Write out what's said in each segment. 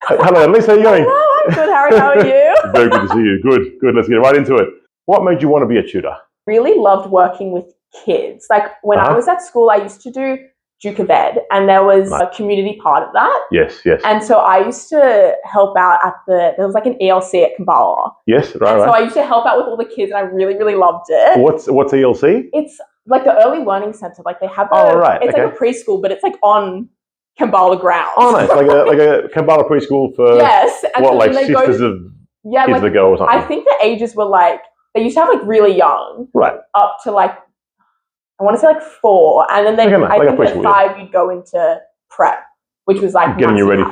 Hello, Annaliese, how are you going? Hello, I'm good, Harry. How are you? Very good to see you. Good. Let's get right into it. What made you want to be a tutor? Really loved working with kids. Like when I was at school, I used to do Duke of Ed, and there was a community part of that. Yes. And so I used to help out at there was like an ELC at Kambala. Yes, right. So I used to help out with all the kids, and I really, really loved it. What's ELC? It's like the early learning center. Like they have it's like a preschool, but it's like on Kambala grounds. Oh, nice. Like a Kambala preschool for and what, so like sisters of kids that go or something? I think the ages were like, they used to have like really young. Right. Up to like, I want to say like 4. And then I think at 5 you'd go into prep, which was like getting you ready for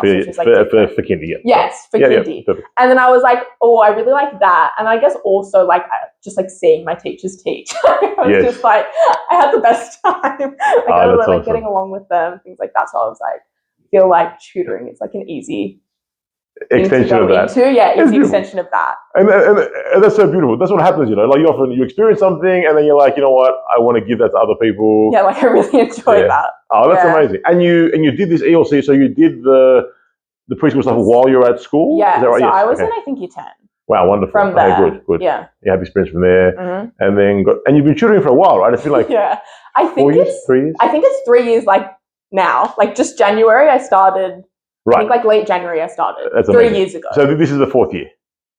kindy. Yeah. Yes, for kindy. Yeah, and then I was like, oh, I really like that. And I guess also like just like seeing my teachers teach. I was just like, I had the best time. I was like getting along with them, things like that. So I was like, feel like tutoring is like an easy extension of that. Easy extension of that. And that's so beautiful. That's what happens, Like you experience something, and then you're like, you know what? I want to give that to other people. Yeah, like I really enjoy that. Oh, that's amazing. And you did this ELC, so you did the preschool stuff while you were at school. Yeah. Is that right? So I was in, I think, year 10. Wow, wonderful. From there, good. Yeah. You have experience from there, and then and you've been tutoring for a while, right? I feel like I think 3 years. I think it's 3 years. Like now, like just January, I started. Right. I think like late January I started. That's 3 years ago. So this is the 4th year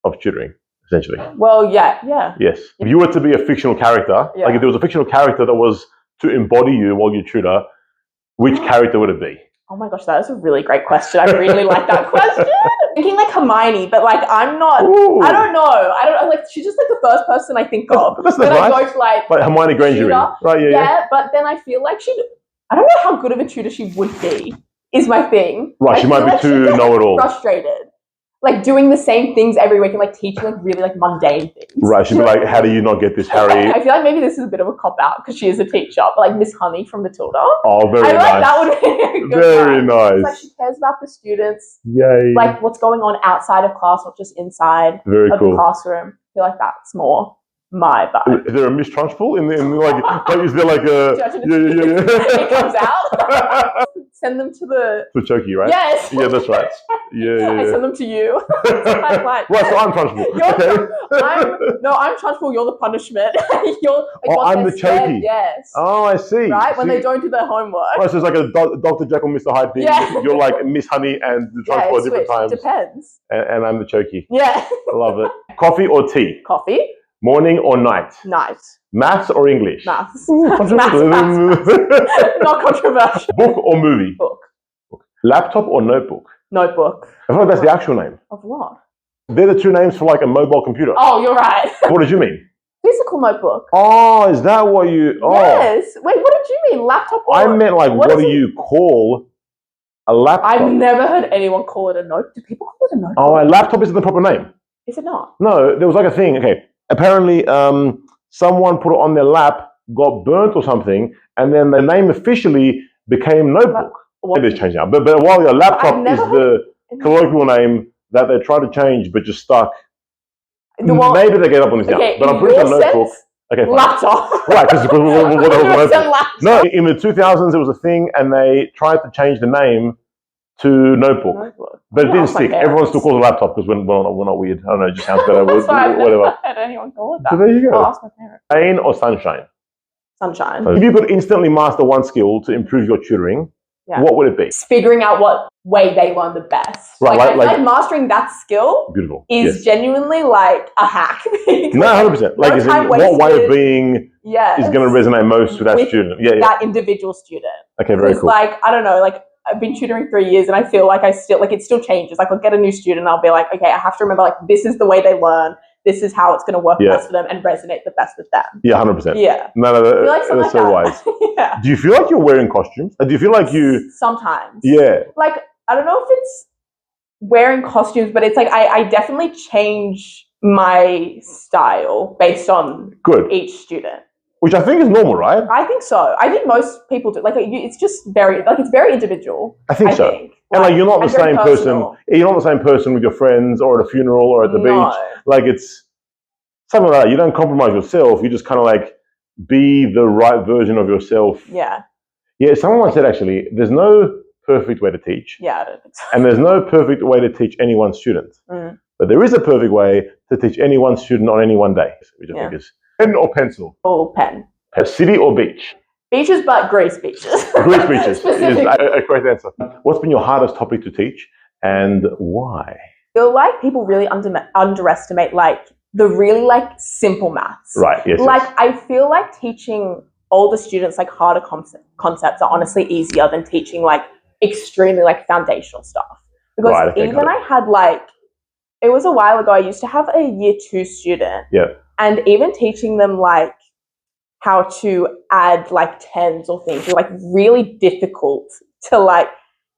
of tutoring, essentially. Well, yeah. Yes. If you were to be a fictional character, like if there was a fictional character that was to embody you while you tutor, which character would it be? Oh my gosh, that is a really great question. I really like that question. Thinking like Hermione, but like I'm not. Ooh. I don't know. Like she's just like the first person I think of. That's when nice. I go to like Hermione Granger, right? Yeah. But then I feel like I don't know how good of a tutor she would be. Is my thing. Right, she might be too know-it-all. Frustrated. Like doing the same things every week and like teaching like really like mundane things. Right, she'd be like, how do you not get this, Harry? I feel like maybe this is a bit of a cop-out because she is a teacher, but like Miss Honey from the Tutor. Oh, very nice. I like that would be a good very one. nice. It's like she cares about the students. Yay. Like what's going on outside of class, not just inside of the classroom. I feel like that's more my vibe. Is there a Miss Trunchbull in like is there like a it comes out? Send them to the Choki, right? Yes. Yeah, that's right. Yeah. I send them to you. Right, so I'm Trunchbull. I'm Trunchbull, you're the punishment. You're I'm the Choki. Yes. Oh, I see. Right? When they don't do their homework. Right, so it's like a Dr. Jekyll, Mr. Hyde thing. Yeah. You're like Miss Honey and the Trunchbull at different times. Depends. And I'm the Choki. Yeah. I love it. Coffee or tea? Coffee. Morning or night? Night. Maths or English? Maths. Maths. Not controversial. Book or movie? Book. Laptop or notebook? Notebook. I feel like that's the actual name. Of what? They're the 2 names for like a mobile computer. Oh, you're right. What did you mean? Physical notebook. Oh, is that what you... Oh. Yes. Wait, what did you mean? Laptop or... I meant like, what do you call a laptop? I've never heard anyone call it a notebook. Do people call it a notebook? Oh, a laptop isn't the proper name. Is it not? No, there was like a thing. Okay. Apparently, someone put it on their lap, got burnt or something, and then the name officially became notebook. Maybe it's changed now. But while your laptop is the colloquial name that they tried to change but just stuck. Maybe they gave up on this now. But I'm pretty sure notebook. Okay, fine. Laptop. Right, because what else was No, in the 2000s, it was a thing, and they tried to change the name to notebook. But it didn't stick. Everyone still calls it a laptop because we're not weird. I don't know, it just sounds better. That's why I've never heard anyone call it that. So there you go. I'll ask my parents. Rain or sunshine? Sunshine. If you could instantly master one skill to improve your tutoring, what would it be? It's figuring out what way they learn the best. Right, I feel like mastering that skill is genuinely like a hack. No, 100%. Like, what way of being is going to resonate most with that student? Yeah, that individual student. Okay, very cool. Like, I don't know, like, I've been tutoring 3 years and I feel like it still changes. Like I'll get a new student and I'll be like, okay, I have to remember like this is the way they learn. This is how it's going to work best for them and resonate the best with them. Yeah, 100%. Yeah. No, that's so wise. Yeah. Do you feel like you're wearing costumes? Do you feel like you... Sometimes. Yeah. Like, I don't know if it's wearing costumes, but it's like I definitely change my style based on each student. Which I think is normal, right? I think so. I think most people do. Like, it's just it's very individual. I think so. And like, you're not the same person. You're not the same person with your friends or at a funeral or at the beach. Like, it's something like that. You don't compromise yourself. You just kind of like be the right version of yourself. Yeah. Yeah. Someone once said actually, there's no perfect way to teach. Yeah, I don't think so. And there's no perfect way to teach any one student. But there is a perfect way to teach any one student on any one day, which I think is pen or pencil? Oh, pen. City or beach? Beaches, but Greece beaches. Greece beaches is a correct answer. What's been your hardest topic to teach and why? I feel like people really underestimate like the really like simple maths. Right, yes. Like I feel like teaching older students like harder concepts are honestly easier than teaching like extremely like foundational stuff. Because even I had like, it was a while ago, I used to have a year 2 student. Yeah. And even teaching them like how to add like tens or things were like really difficult to like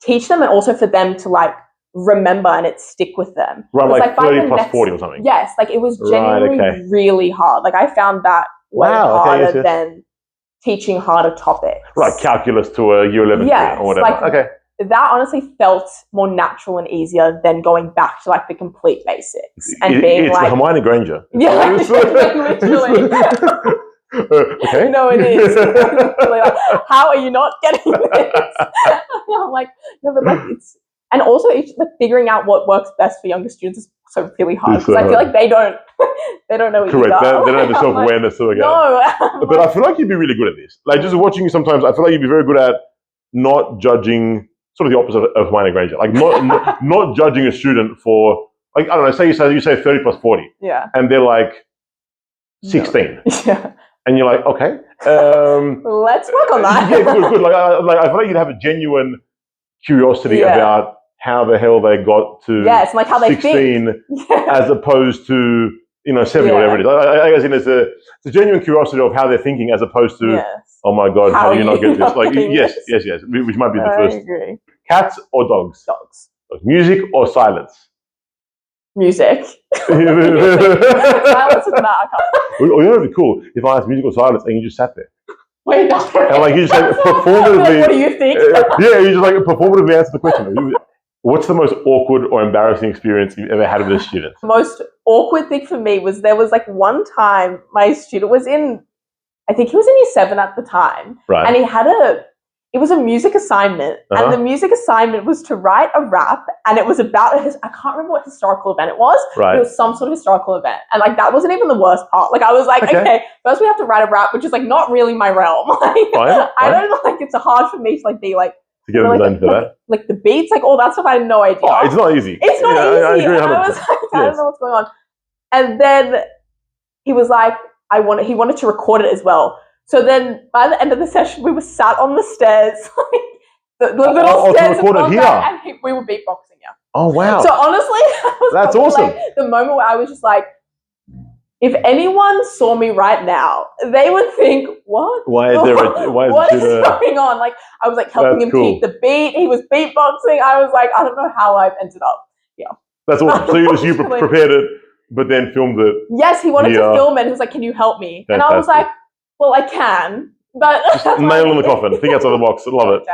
teach them, and also for them to like remember and it stick with them. Right, like 30 plus 40 or something. Yes, like it was genuinely really hard. Like I found that way harder than teaching harder topics. Right, calculus to a year 11 or whatever. Like, that honestly felt more natural and easier than going back to like the complete basics and being it's like Hermione Granger. Yeah, literally. Okay. No, it is. Like, how are you not getting this? I'm like, no, but like it's, and also it's like figuring out what works best for younger students is so really hard because I feel like they don't know Correct. either. They don't have the self-awareness to it. No. But I feel like you'd be really good at this. Like just watching you sometimes, I feel like you'd be very good at not judging. Sort of the opposite of Hermione Granger, like not judging a student for like I don't know. Say you say 30 plus 40, and they're like 16, and you're like, okay, let's work on that. Yeah, good. Like I feel like you'd have a genuine curiosity about how the hell they got to like how 16, as opposed to 70 or whatever it is. I guess it's a genuine curiosity of how they're thinking, as opposed to oh my god, how do you not get this? Like yes, which might be the first. I agree. Cats or dogs? Dogs. Music or silence? Music. Silence is not. It'd be cool if I asked music or silence and you just sat there. Wait, that's and like you just like performatively. What do you think? You just like performatively answer the question. What's the most awkward or embarrassing experience you've ever had with a student? The most awkward thing for me was there was like one time my student was I think he was in year 7 at the time. Right. And he had it was a music assignment. And the music assignment was to write a rap, and it was about I can't remember what historical event it was. Right. It was some sort of historical event. And like that wasn't even the worst part. Like I was like, okay, first we have to write a rap, which is like not really my realm. Like fine. I don't like, it's hard for me to like be like, to get them done for that. Like the beats, like all that stuff, I had no idea. Oh, it's not easy. It's not easy. I agree 100%. I was like, I don't know what's going on. And then he was like, he wanted to record it as well. So then by the end of the session, we were sat on the stairs, the little stairs, to record it here. And we were beatboxing. Yeah. Oh wow! So honestly, that's awesome. Like, the moment where I was just like, if anyone saw me right now, they would think, "What? Why is going on?" Like I was like helping him keep the beat. He was beatboxing. I was like, I don't know how I've ended up. Yeah. That's awesome. So you prepared it, but then filmed it. Yes, he wanted to film it. He was like, "Can you help me?" Fantastic. And I was like, well, I can, but just nail in the coffin. Think outside the box. I love it.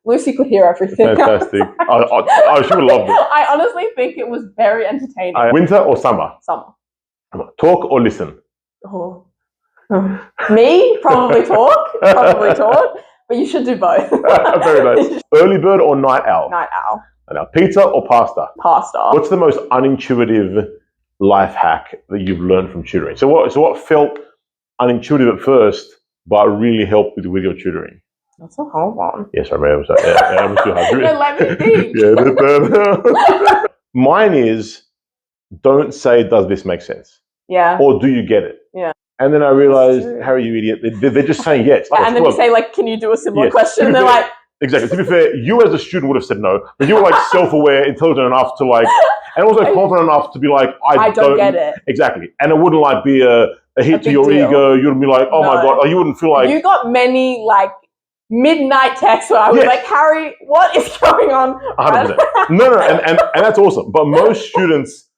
Lucy could hear everything. Fantastic. She would have loved it. I honestly think it was very entertaining. Winter or summer? Summer. Talk or listen? Oh. Me? Probably talk. But you should do both. Very nice. Early bird or night owl? Night owl. Now, pizza or pasta? Pasta. What's the most unintuitive life hack that you've learned from tutoring? So what felt unintuitive at first, but really helped with your tutoring? That's a hard one. Yes, I read it. Yeah, I'm too hard. No, let me think. Mine is, don't say, does this make sense? Yeah. Or do you get it? Yeah. And then I realized, Harry, you idiot, they're just saying yes. And then you say, like, can you do a similar question? And they're like... Exactly. To be fair, you as a student would have said no, but you were like self-aware, intelligent enough to like, and also confident enough to be like, I don't get it. Exactly. And it wouldn't like be a hit to your ego. You wouldn't be like, oh my God. Like, you wouldn't feel like... You got many like midnight texts where I was like, Harry, what is going on? 100%. No, and that's awesome. But most students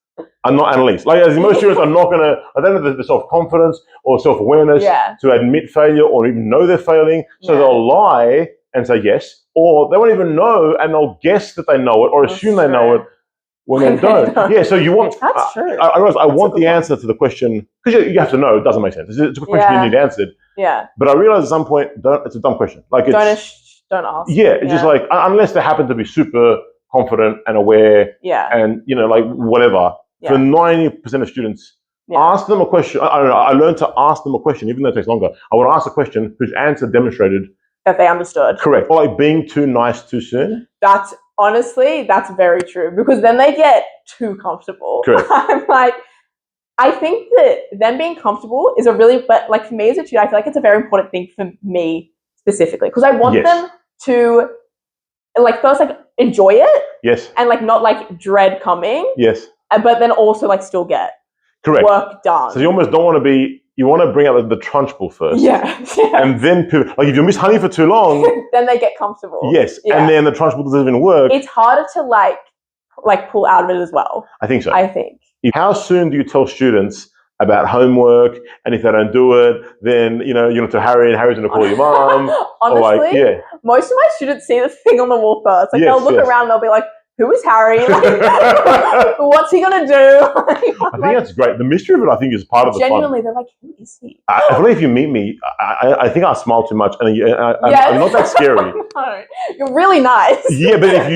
are not Annaliese. Like, as most students are not going to, I don't have the self-confidence or self-awareness to admit failure or even know they're failing. So they'll lie and say yes, or they won't even know and they'll guess that they know it or assume they know it when they don't. Yeah, so you want... That's true. I realize I want the answer to the question, because you have to know, it doesn't make sense. It's a question you need answered. Yeah. But I realized at some point, it's a dumb question. Like, don't ask. Yeah, it's just like, unless they happen to be super confident and aware and, like whatever. For 90% of students, ask them a question. I don't know, I learned to ask them a question, even though it takes longer. I would ask a question whose answer demonstrated that they understood. Correct. Or like being too nice too soon. That's very true, because then they get too comfortable. Correct. I'm like, I think that them being comfortable is but like for me as a tutor, I feel like it's a very important thing for me specifically, because I want them to like first like enjoy it. Yes. And like not like dread coming. Yes. But then also like still get work done. So you almost don't want to you want to bring out the trunchbull first. Yeah. And then pivot. Like if you miss honey for too long. Then they get comfortable. Yes. Yeah. And then the trunchbull doesn't even work. It's harder to like pull out of it as well. I think so. How soon do you tell students about homework, and if they don't do it, then you're going to Harry, and Harry's going to call your mom. Honestly, most of my students see the thing on the wall first. Like they'll look around, and they'll be like, "Who is Harry? Like, what's he gonna do?" I think that's great. The mystery of it, I think, is part of the fun. Genuinely, they're like, "Who is he?" I feel like if you meet me, I think I smile too much, and I'm not that scary. No, you're really nice. Yeah, but if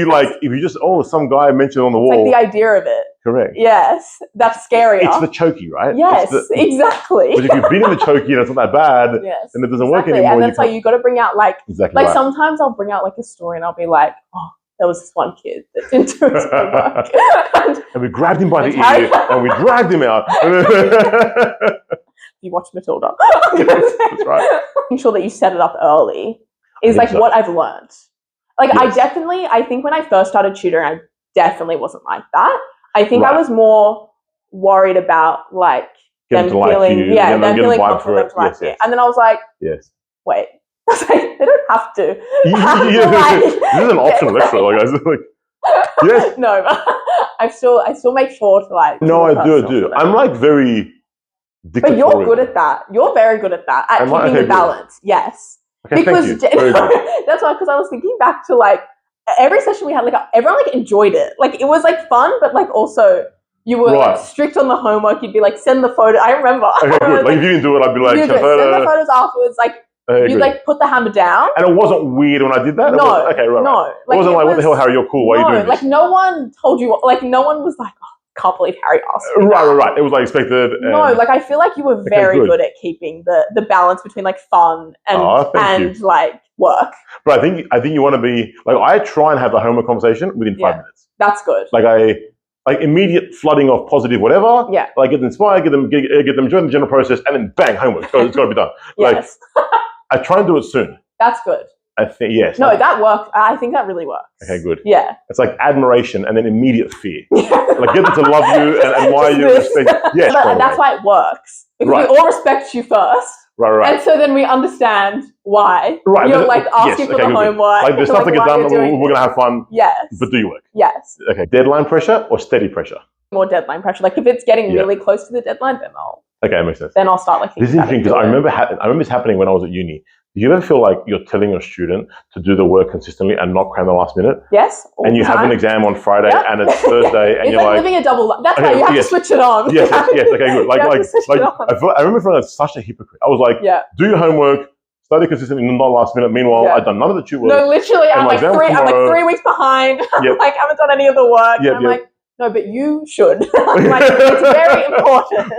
you just some guy mentioned on the wall, like the idea of it. Correct. Yes, that's scarier. It's the chokey, right? Yes, exactly. But if you've been in the chokey and it's not that bad, then it doesn't work anymore. And that's why you got to bring out right. Sometimes I'll bring out like a story and I'll be like, oh, there was this one kid that didn't do his homework. And we grabbed him by the ear and we dragged him out. You watch Matilda. That's right. Making sure that you set it up early is what I've learned. Like I think when I first started tutoring, I definitely wasn't like that. I think I was more worried about like them feeling comfortable, them to like me. And then I was like, wait. I was like, they don't have to. This is an optional extra, yes. No, but I still make sure to like. No, I do. I'm like very dictatorial. But you're good at that. You're very good at that, at keeping the balance. Yes. Okay, because thank you. that's why, because I was thinking back to like every session we had, like everyone like enjoyed it. Like it was like fun, but like also you were like strict on the homework. You'd be like, send the photo. I remember. Okay, good. Like if you didn't do it, I'd be like, send the photos afterwards. Like you'd like put the hammer down. And it wasn't weird when I did that? No. Okay, right. No. It wasn't like, what the hell, Harry, you're cool. Why are you doing this? Like no one told you, like no one was like, oh, can't believe Harry asked me that. Right. It was like expected. No, like I feel like you were very good at keeping the balance between like fun and like work. But I think you want to be like, I try and have a homework conversation within 5 minutes. That's good. Like immediate flooding of positive whatever. Yeah. Like get them inspired, get them join the general process, and then bang, homework. It's got to be done. Yes. I try and do it soon. That's good. I think yes. No, that works. I think that really works. Okay, good. Yeah. It's like admiration and then immediate fear. Like get them to love you and admire you and respect. Yes, but that's why it works. Because we all respect you first. Right. And so then we understand why. Right. You're like asking for the homework. Like there's stuff to get done, we're going to have fun. Yes. But do your work. Yes. Okay, deadline pressure or steady pressure? More deadline pressure. Like if it's getting really close to the deadline, then that makes sense. Then I'll start like this is interesting because I remember this happening when I was at uni. Do you ever feel like you're telling your student to do the work consistently and not cram the last minute? Yes. And you have an exam on Friday and it's Thursday and you're like living a double life. That's why you have to switch it on. Yes. Okay, good. I remember feeling like such a hypocrite. I was like, do your homework, study consistently, not last minute. Meanwhile, I've done none of the tutor work. No, literally, I'm like 3 weeks behind. Like, I haven't done any of the work. I'm like, no, but you should. Like, it's very important.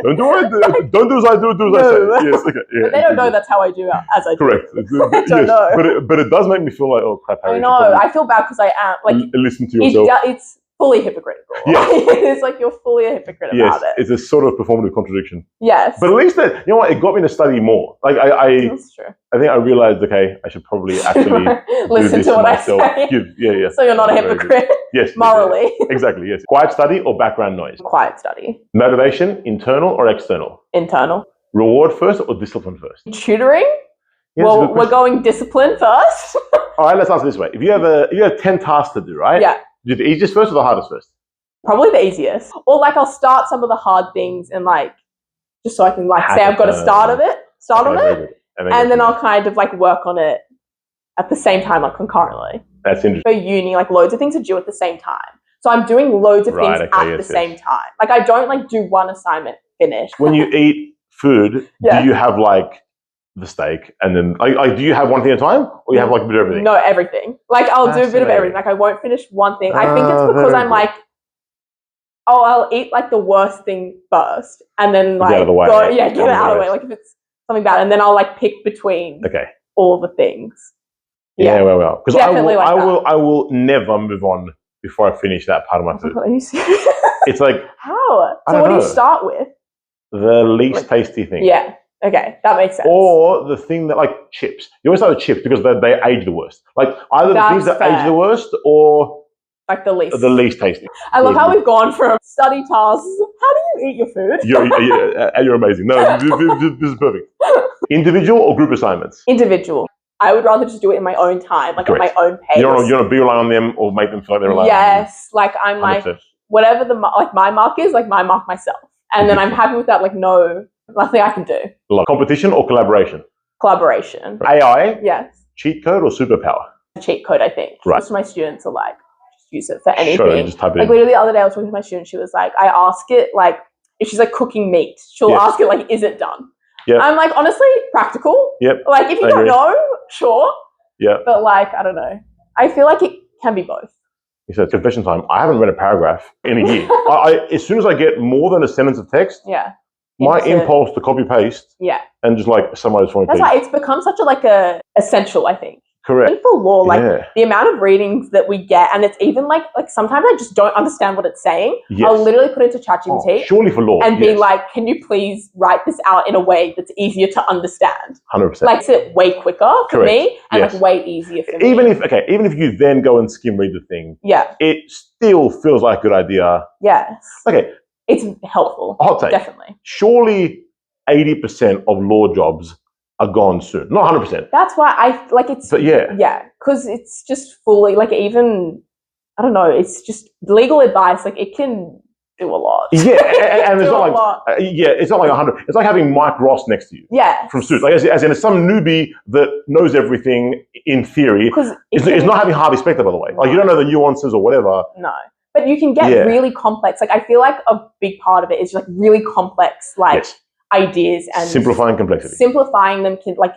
Don't do as I do, do as I say. Yes, okay. Yeah, but they don't know that's how I do as I do. Correct. They don't know. But it does make me feel like, oh crap, Harry. I know. I feel bad because I am like listen to yourself. It's fully hypocritical. Yeah. It's like you're fully a hypocrite about it. It's a sort of performative contradiction. Yes. But at least that, you know what, it got me to study more. Like That's true. I think I realized, okay, I should probably actually listen to what myself. I say. Yeah. So you're not a hypocrite. Yes. Morally. Exactly, yes. Quiet study or background noise? Quiet study. Motivation, internal or external? Internal. Reward first or discipline first? Tutoring? Well, we're going discipline first. All right, let's answer this way. If you have 10 tasks to do, right? Yeah. Do the easiest first or the hardest first? Probably the easiest. Or like I'll start some of the hard things and like just so I can like say I've got a start on it. And then I'll kind of like work on it at the same time, like concurrently. That's interesting. For uni, like loads of things are due at the same time. So I'm doing loads of things at the same time. Like I don't like do one assignment finish. When you eat food, do you have like the steak, and then like do you have one thing at a time, or you have like a bit of everything? No, everything. Like I'll do a bit of everything. Like I won't finish one thing. I think it's because I'm like, oh, I'll eat like the worst thing first, and then like get it out of the way. Get it out of the way. Like if it's something bad, and then I'll like pick between all the things. Yeah, well. Because I will never move on before I finish that part of my food. Are you serious? It's like how? So what do you start with? The least tasty thing. Yeah. Okay, that makes sense. Or the thing that, like chips. You always start with chips because they age the worst. Like either the things that age the worst or like the least tasty. I love how we've gone from study tasks. How do you eat your food? You're amazing. No, this is perfect. Individual or group assignments? Individual. I would rather just do it in my own time, like at my own pace. You don't want to be relying on them or make them feel like they're relying on you. Yes, like I'm 100%. Like whatever my mark is, like my mark myself, and then I'm happy with that. Like nothing I can do. Like competition or collaboration? Collaboration. AI? Yes. Cheat code or superpower? Cheat code, I think. Right. Most of my students are like, just use it for anything. Sure, just type it like in. literally the other day I was talking to my student, she was like, I ask it like, if she's like cooking meat, she'll ask it like, is it done? Yep. I'm like, honestly, practical. Yep. Like if you don't know, sure. Yeah. But like, I don't know. I feel like it can be both. He said, confession time. I haven't read a paragraph in a year. As soon as I get more than a sentence of text, my impulse to copy paste and just like summarize for me. That's why it's become such a essential, I think. Correct. And for law, like the amount of readings that we get, and it's even like sometimes I just don't understand what it's saying. Yes. I'll literally put it into ChatGPT. Surely for law. And be like, can you please write this out in a way that's easier to understand? 100%. Like it's way quicker for me and like way easier for me. Even if you then go and skim read the thing, it still feels like a good idea. Yes. Okay. It's helpful. Hot take. Definitely. Surely 80% of law jobs are gone soon. Not 100%. That's why I like it's. But because it's just fully like even I don't know. It's just legal advice. Like it can do a lot. Yeah, and it's not like it's not like 100. It's like having Mike Ross next to you. Yeah. From Suits, like as in some newbie that knows everything in theory. It's not having Harvey Specter, by the way. Like you don't know the nuances or whatever. No. But you can get really complex. Like I feel like a big part of it is like really complex, like ideas and simplifying complexity. Simplifying them can 100%.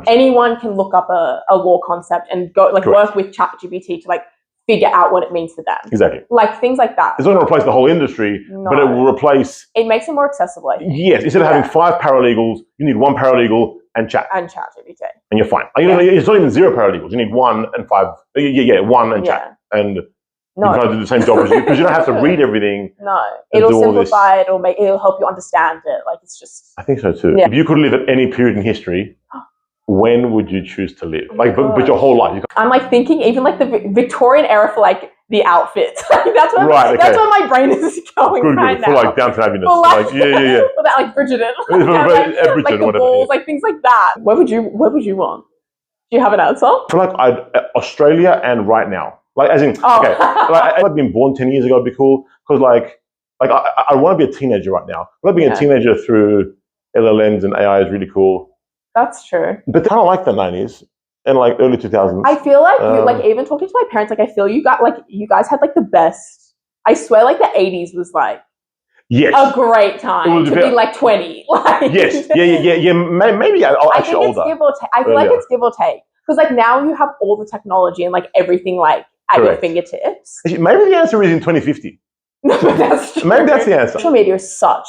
Anyone can look up a law concept and go work with ChatGPT to figure out what it means for them. Exactly. Like things like that. It's not going to replace the whole industry, but it will replace. It makes it more accessible, I think. Yes. Instead of having 5 paralegals, you need 1 paralegal and chat. And ChatGPT. And you're fine. It's not even 0 paralegals. You need 1 and 5. 1 and chat. And you kind of do the same job because you don't have to read everything. No, it'll simplify it. It'll help you understand it. Like it's just. I think so too. Yeah. If you could live at any period in history, when would you choose to live? But your whole life. I'm thinking even the Victorian era for the outfits. That's what my brain is going right now. For Downton Abbey. For that Bridgerton. Bridgerton, the balls, things like that. What would you want? Do you have an answer? I feel like Australia and right now. As in, I've been born 10 years ago, it'd be cool. Because I want to be a teenager right now. I love being a teenager through LLMs and AI is really cool. That's true. But I kind of like the 90s and early 2000s. I feel like even talking to my parents, I feel you guys had the best. I swear the 80s was a great time to be 20. Yes. Yeah. Maybe I'll actually older. I feel like it's give or take. Because now you have all the technology and everything at your fingertips. Maybe the answer is in 2050. That's true. Maybe that's the answer. Social media is such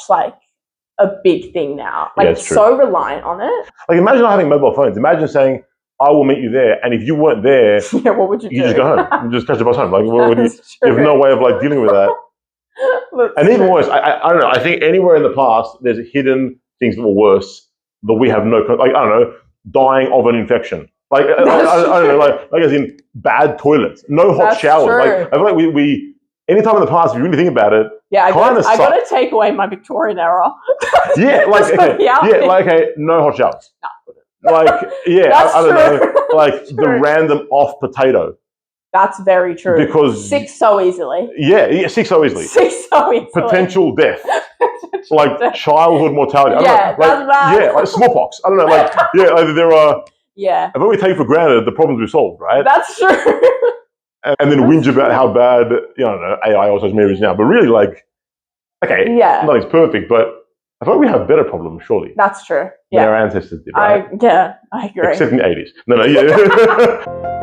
a big thing now. So reliant on it. Imagine not having mobile phones. Imagine saying, I will meet you there, and if you weren't there, what would you do? You just go home. You just catch the bus home. You have no way of dealing with that. And even worse, I don't know. I think anywhere in the past there's hidden things that were worse that we have no. I don't know, dying of an infection. I don't know, as in bad toilets, no hot showers. True. I feel like we anytime in the past, if you really think about it, I got to take away my Victorian era. No hot showers. No. I don't know, the random off potato. That's very true. Because sick so easily. Yeah, sick so easily. Potential death. Childhood mortality. That's bad. Yeah, smallpox. I don't know, there are. Yeah. I think we take for granted the problems we solved, right? That's true. And then whinge about how bad, AI or social media is now. But really, nothing's perfect, but I thought we have better problems, surely. That's true. Than our ancestors did, right? I agree. Except in the 80s. No, yeah.